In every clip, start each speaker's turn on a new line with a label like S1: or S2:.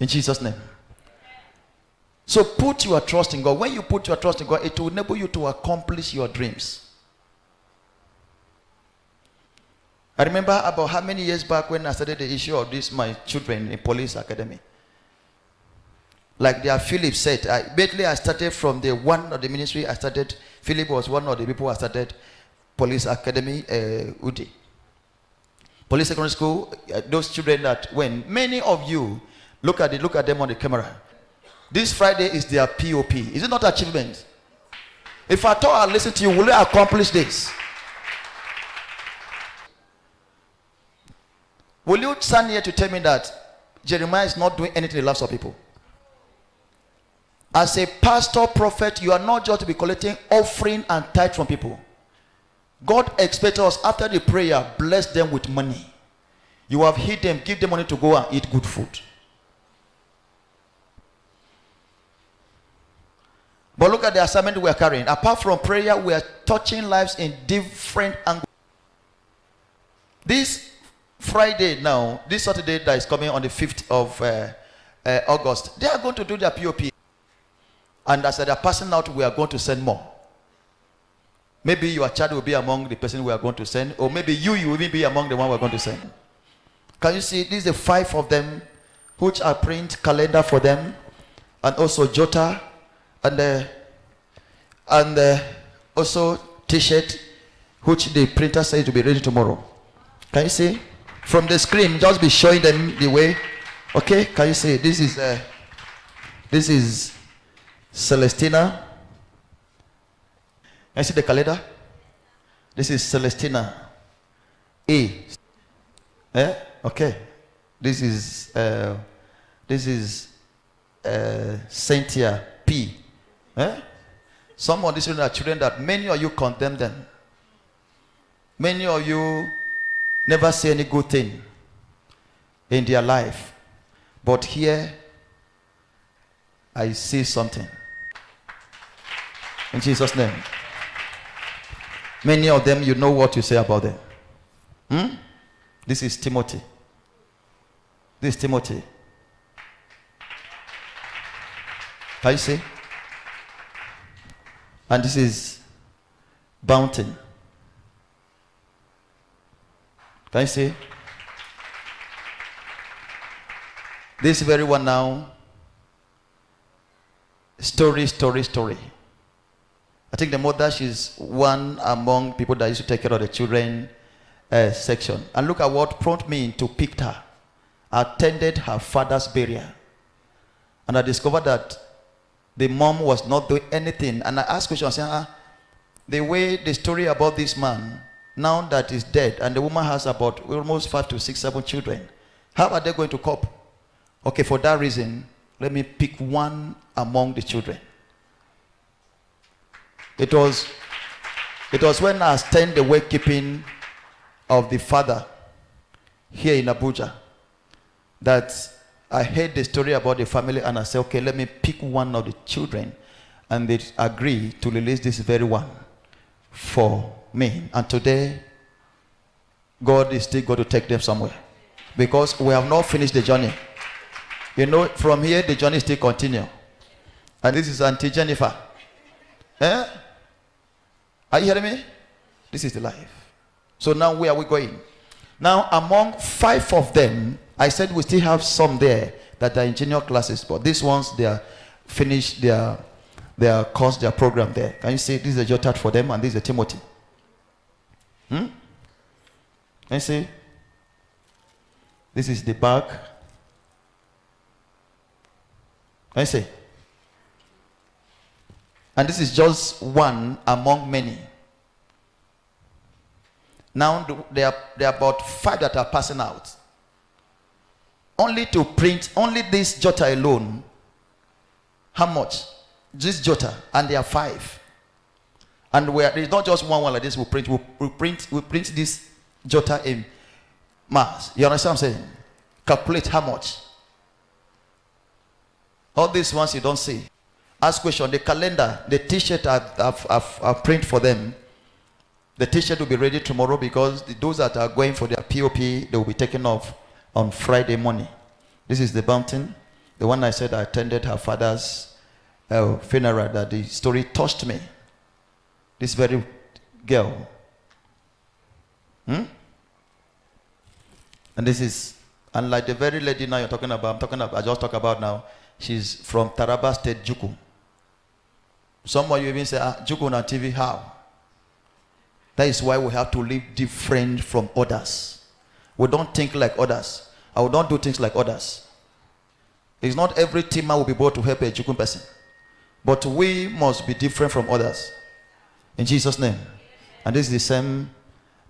S1: In Jesus' name. So put your trust in God. When you put your trust in God, it will enable you to accomplish your dreams. I remember about how many years back when I started the issue of this, my children in police academy. Like Philip said, I started from the one of the ministry I started. Philip was one of the people I started police academy, Udi. Police secondary school, those children that went, many of you, look at them on the camera. This Friday is their POP. Is it not achievement? If I thought I listen to you, will you accomplish this? Will you stand here to tell me that Jeremiah is not doing anything in the lives of people? As a pastor, prophet, you are not just to be collecting offering and tithe from people. God expects us, after the prayer, bless them with money. You have hid them, give them money to go and eat good food. But look at the assignment we are carrying. Apart from prayer, we are touching lives in different angles. This Friday now, this Saturday that is coming on the 5th of August, they are going to do their POP. And as they are passing out, we are going to send more. Maybe your child will be among the person we are going to send, or maybe you will even be among the one we are going to send. Can you see? These are the 5 of them, which are print calendar for them, and also jota, and also T-shirt, which the printer says to be ready tomorrow. Can you see? From the screen, just be showing them the way. Okay? Can you see? This is Celestina. I see the calendar. This is Celestina A. Okay. This is Cynthia P. Some of these children are children that many of you condemn them. Many of you never say any good thing in their life. But here I see something. In Jesus' name. Many of them, you know what you say about them. This is Timothy. This is Timothy. Can you see? And this is Bounty. Can you see? This very one now. Story. I think the mother, she's one among people that used to take care of the children section. And look at what prompted me to pick her. I attended her father's burial. And I discovered that the mom was not doing anything. And I asked questions, saying, the way the story about this man, now that he's dead, and the woman has about almost 5 to 6, 7 children, how are they going to cope? Okay, for that reason, let me pick one among the children. It was when I attended the wakekeeping of the father here in Abuja that I heard the story about the family, and I said, okay, let me pick one of the children, and they agreed to release this very one for me. And today, God is still going to take them somewhere, because we have not finished the journey. You know, from here the journey still continues. And this is Auntie Jennifer. Are you hearing me? This is the life. So now where are we going? Now among 5 of them, I said we still have some there that are in junior classes, but these ones, they are finished their course, their program there. Can you see? This is a Jotat for them, and this is a Timothy. Can you see? This is the bag. Can you see? And this is just one among many. Now there are about 5 that are passing out. Only to print, only this jota alone. How much? This jota, and there are 5. And there's not just one like this. We print this jota in mass. You understand what I'm saying? Calculate how much. All these ones you don't see. Ask question. The calendar, the T-shirt I've print for them. The T-shirt will be ready tomorrow, because those that are going for their POP, they will be taken off on Friday morning. This is the Bounty. The one I said I attended her father's funeral, that the story touched me. This very girl. And this is, unlike the very lady now you're talking about, I just talk about now, she's from Taraba State, Juku. Some of you even say, Juku on TV, how? That is why we have to live different from others. We don't think like others. I will not do things like others. It's not every teamer will be able to help a Juku person. But we must be different from others. In Jesus' name. And this is the same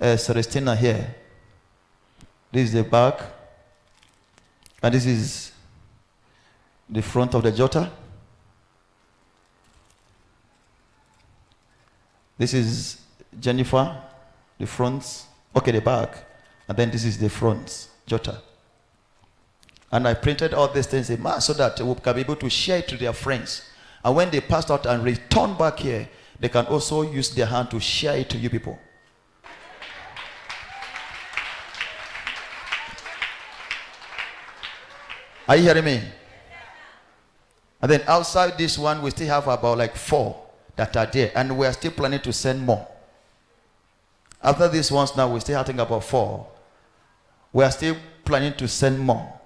S1: Celestina here. This is the back. And this is the front of the jota. This is Jennifer, the front. Okay, the back. And then this is the front jota. And I printed all these things in mass so that we can be able to share it to their friends. And when they passed out and return back here, they can also use their hand to share it to you people. Are you hearing me? And then outside this one, we still have about like 4 that are there. And we are still planning to send more. After these ones now, we still have to think about 4. We are still planning to send more.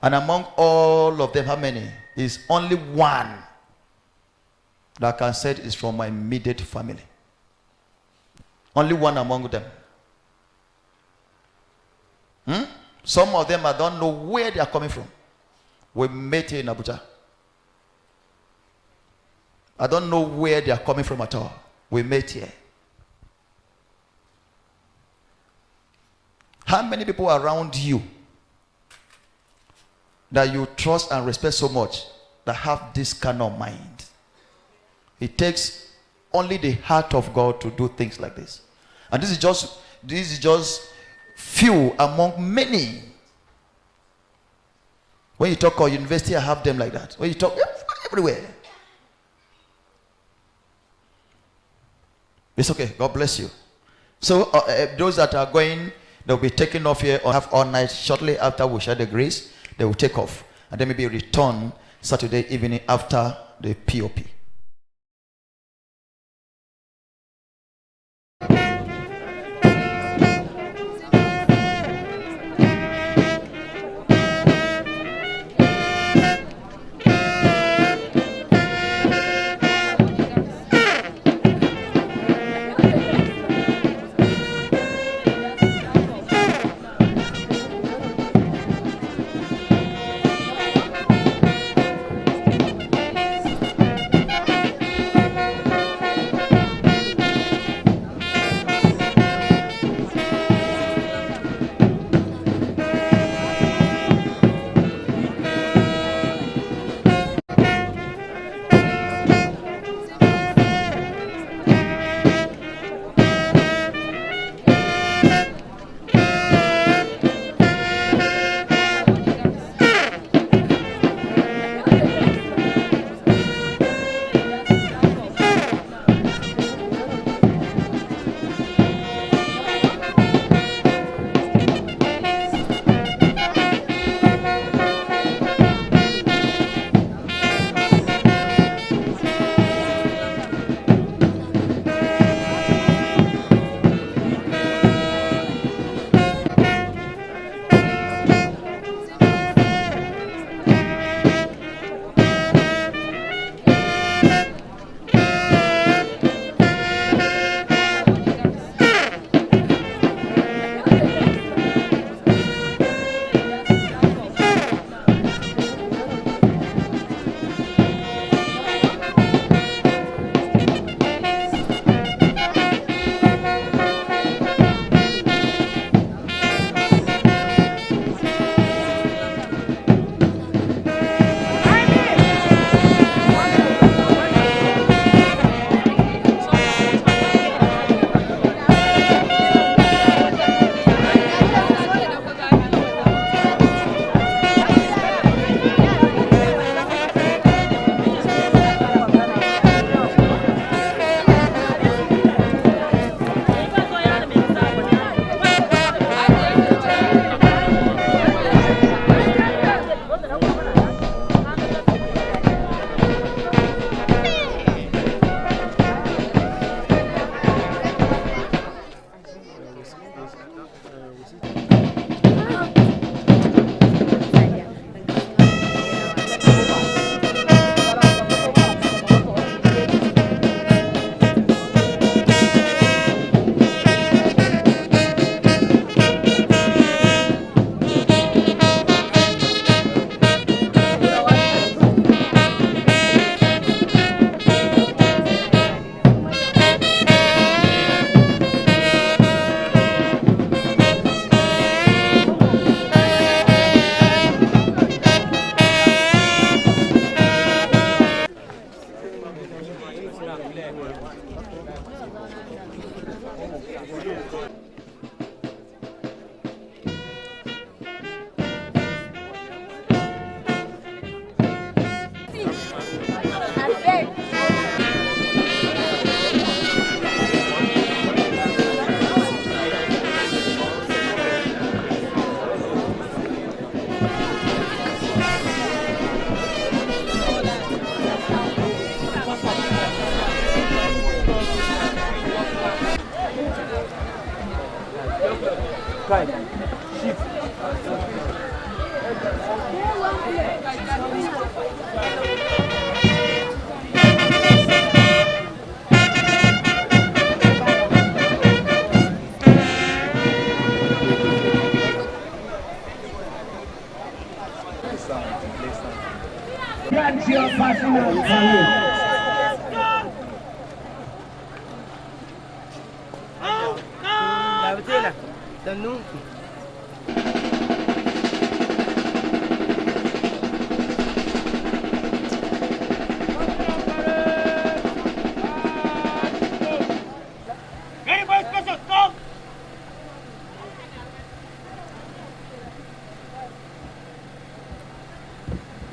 S1: And among all of them, how many? Is only one that I can say is from my immediate family. Only one among them. Some of them, I don't know where they are coming from. We met here in Abuja. I don't know where they are coming from at all. We met here. How many people around you that you trust and respect so much that have this kind of mind? It takes only the heart of God to do things like this. And this is just few among many. When you talk about university, I have them like that. When you talk everywhere. It's okay. God bless you. So those that are going, they'll be taking off here or have all night. Shortly after we share the grace, they will take off. And then maybe return Saturday evening after the POP.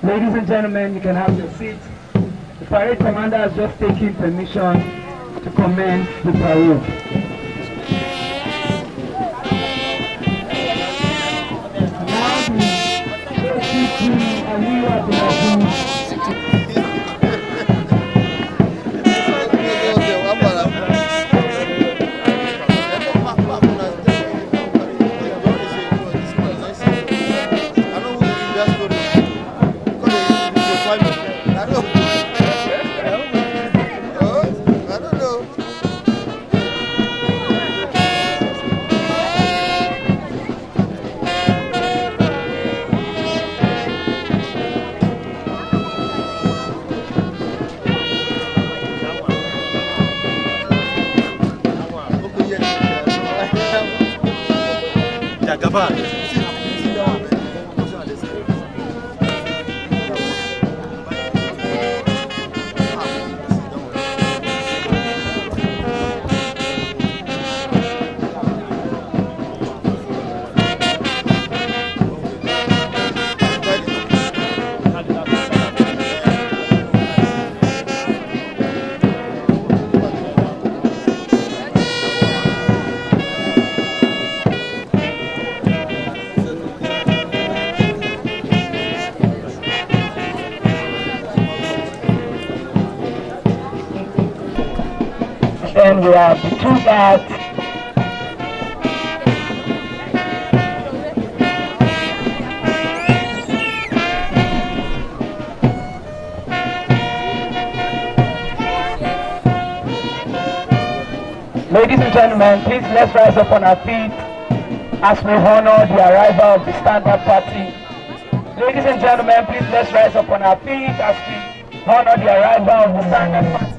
S2: Ladies and gentlemen, you can have your seats. The parade commander has just taken permission to commence the parade. And we have the two guards. Ladies and gentlemen, please let's rise up on our feet as we honor the arrival of the standard party. Ladies and gentlemen, please let's rise up on our feet as we honor the arrival of the standard party.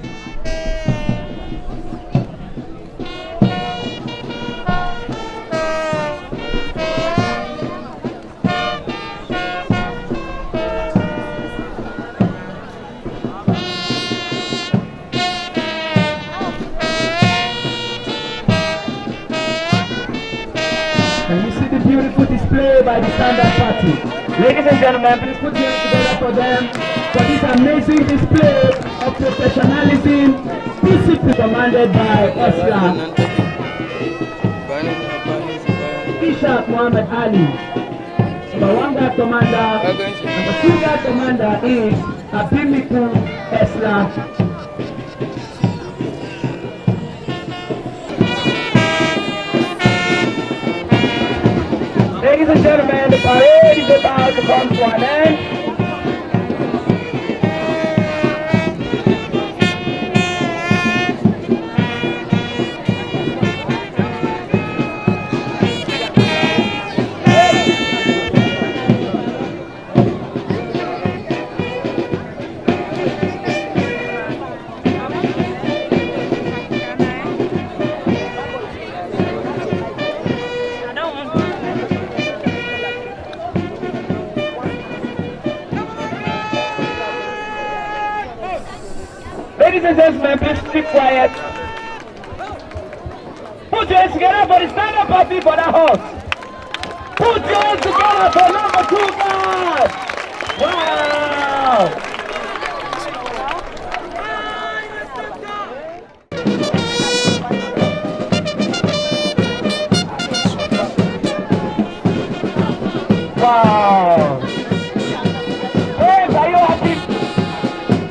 S2: Beautiful display by the standard party. Ladies and gentlemen, please put your hands together for them for this amazing display of professionalism, discipline commanded by Osla Ishaq Muhammad Ali. Number 1 guard commander, number 2 guard commander is Abimiku Esla. Ladies and gentlemen, the parade is about to come to an end. Ladies and gentlemen, please keep quiet. Put your hands together for the stand-up party for that horse. Put your hands together for number 2 guard. Wow! Wow! Hey, are you happy?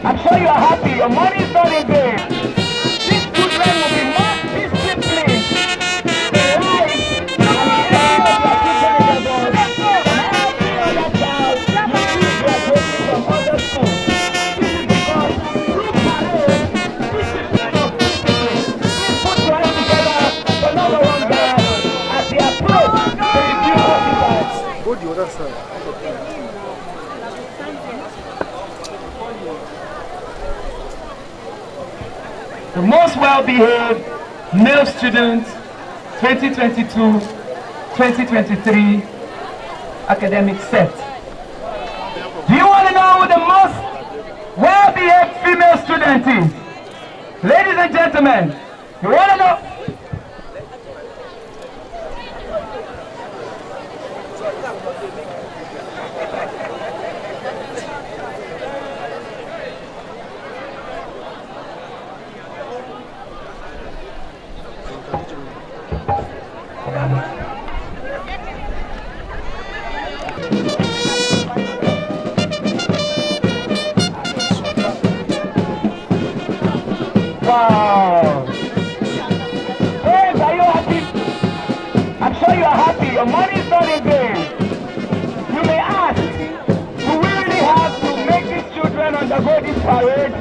S2: I'm sure you are happy. Your money is not in vain. These children will be more disciplined. Right. The most well-behaved male student 2022-2023 academic set. Do you want to know who the most well-behaved female student is? Ladies and gentlemen, you want to know? Wow. Friends, are you happy? I'm sure you are happy. Your money is not in vain. You may ask, do we really have to make these children undergo this parade?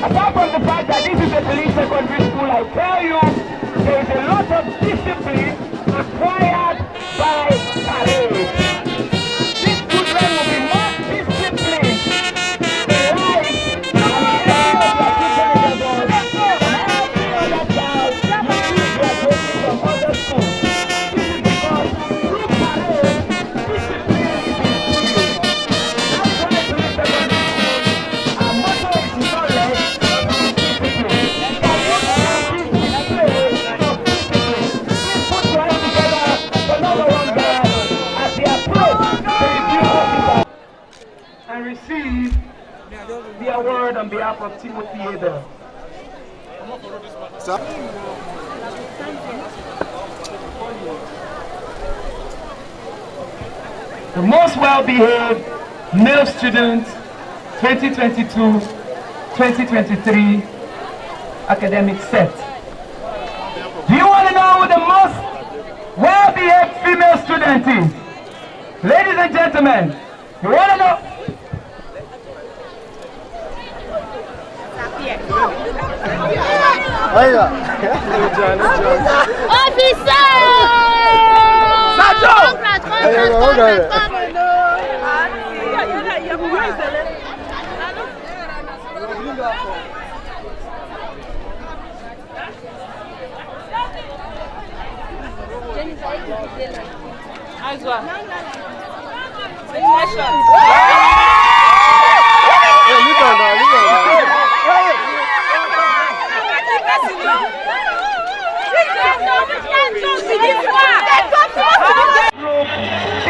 S2: Apart from the fact that this is a police secondary school, I tell you, there is a lot of discipline acquired by parade. These children will be more disciplined in life than any of their children in the world. Every other child who is graduating from other schools. This is because through parade, discipline is instilled. That's why police secondary school, our motto is knowledge and discipline. For what is display of discipline? Please put your hands together for number one guy as they approach the review officer and receive the award on behalf of Timothy Abel. The most well-behaved male student 2022-2023 academic set. Do you want to know who the most well-behaved female student is? Ladies and gentlemen, you want to know?
S3: Officer!
S2: Sajo!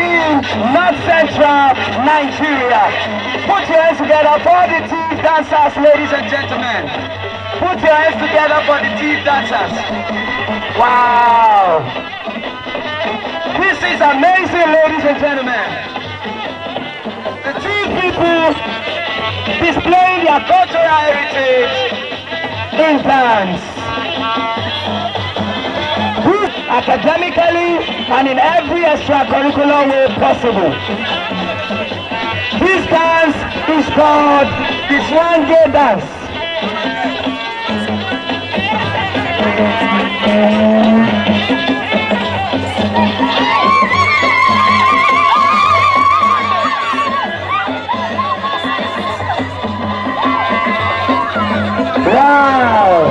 S2: In North Central Nigeria. Put your hands together for the team dancers, ladies and gentlemen. Put your hands together for the team dancers. Wow. This is amazing, ladies and gentlemen. The team people displaying their cultural heritage in dance. Academically and in every extracurricular way possible. This dance is called the Swange dance. Wow!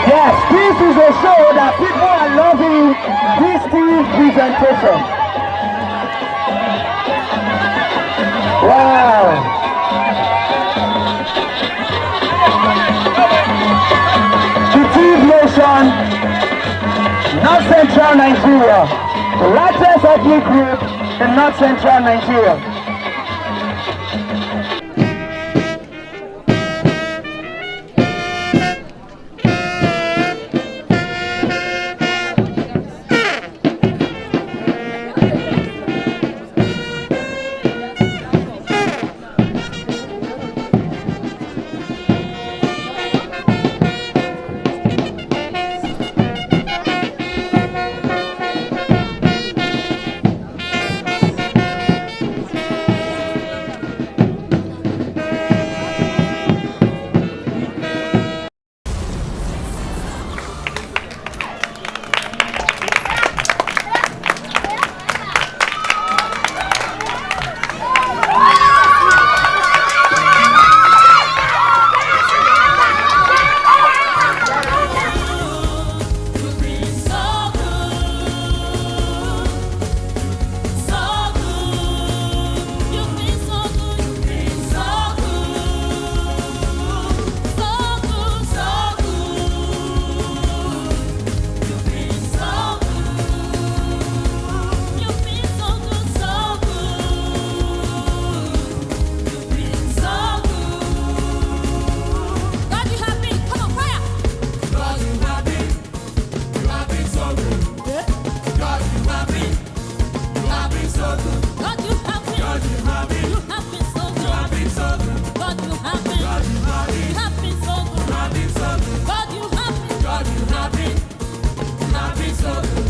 S2: Yes, this is a show that people are loving this team presentation. Wow! The team nation, North Central Nigeria, the largest ethnic group in North Central Nigeria.
S3: been so good.
S4: God, you have been.
S3: God, you have been.
S4: You have been so good.
S3: You have been so good.
S4: God, you have been.
S3: God, you have been.
S4: You have been so good.
S3: You have been so good.
S4: God, you have been.
S3: God, you have been. You have been so good.